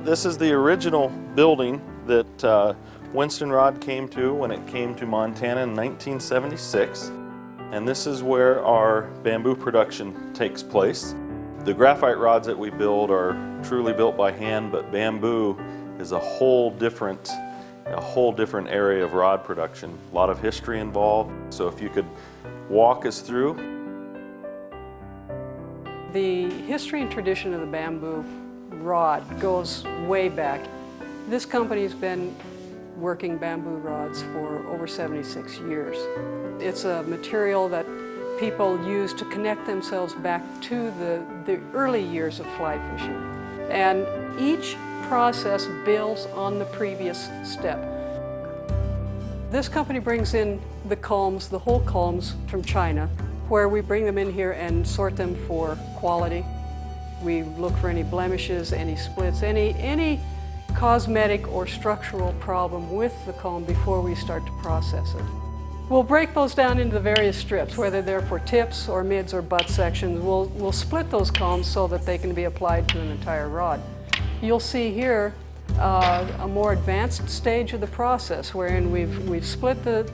This is the original building that Winston Rod came to when it came to Montana in 1976. And this is where our bamboo production takes place. The graphite rods that we build are truly built by hand, but bamboo is a whole different area of rod production. A lot of history involved. So if you could walk us through. The history and tradition of the bamboo rod goes way back. This company's been working bamboo rods for over 76 years. It's a material that people use to connect themselves back to the early years of fly fishing. And each process builds on the previous step. This company brings in the culms, the whole culms from China, where we bring them in here and sort them for quality. We look for any blemishes, any splits, any cosmetic or structural problem with the culm before we start to process it. We'll break those down into the various strips, whether they're for tips or mids or butt sections. We'll split those culms so that they can be applied to an entire rod. You'll see here a more advanced stage of the process wherein we've split the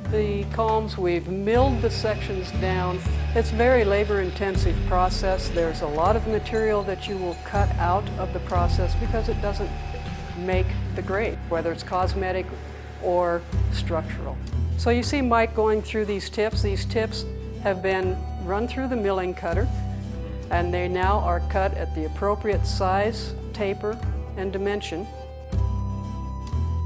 culms, we've milled the sections down. It's a very labor-intensive process. There's a lot of material that you will cut out of the process because it doesn't make the grade, whether it's cosmetic or structural. So you see Mike going through these tips. These tips have been run through the milling cutter, and they now are cut at the appropriate size, taper, and dimension.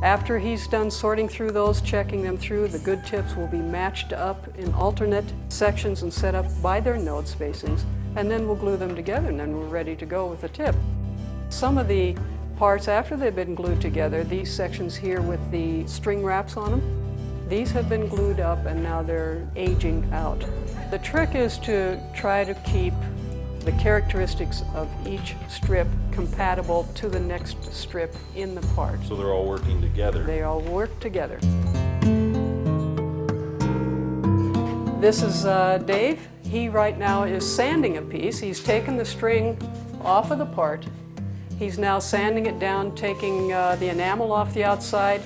After he's done sorting through those, checking them through, the good tips will be matched up in alternate sections and set up by their node spacings, and then we'll glue them together, and then we're ready to go with the tip. Some of the parts, after they've been glued together, these sections here with the string wraps on them, these have been glued up and now they're aging out. The trick is to try to keep the characteristics of each strip compatible to the next strip in the part. So they're all working together. They all work together. This is Dave. He right now is sanding a piece. He's taken the string off of the part. He's now sanding it down, taking the enamel off the outside.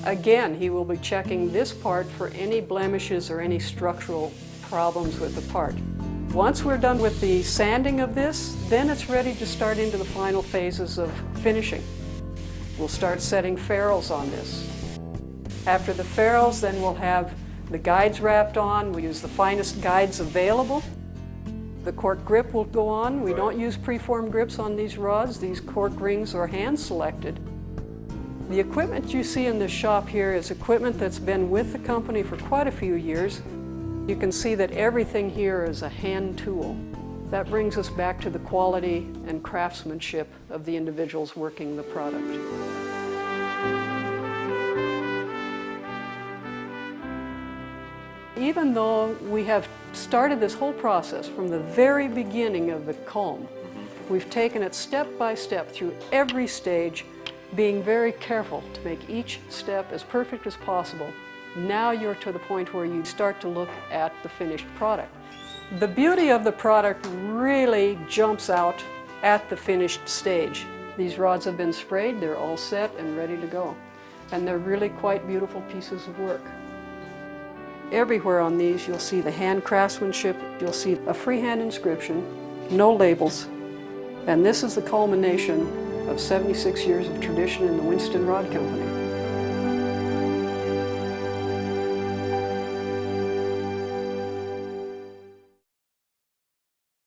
Again, he will be checking this part for any blemishes or any structural problems with the part. Once we're done with the sanding of this, then it's ready to start into the final phases of finishing. We'll start setting ferrules on this. After the ferrules, then we'll have the guides wrapped on. We use the finest guides available. The cork grip will go on. We don't use preformed grips on these rods. These cork rings are hand-selected. The equipment you see in this shop here is equipment that's been with the company for quite a few years. You can see that everything here is a hand tool. That brings us back to the quality and craftsmanship of the individuals working the product. Even though we have started this whole process from the very beginning of the culm, we've taken it step by step through every stage, being very careful to make each step as perfect as possible. Now you're to the point where you start to look at the finished product. The beauty of the product really jumps out at the finished stage. These rods have been sprayed, they're all set and ready to go. And they're really quite beautiful pieces of work. Everywhere on these you'll see the hand craftsmanship, you'll see a freehand inscription, no labels. And this is the culmination of 76 years of tradition in the Winston Rod Company.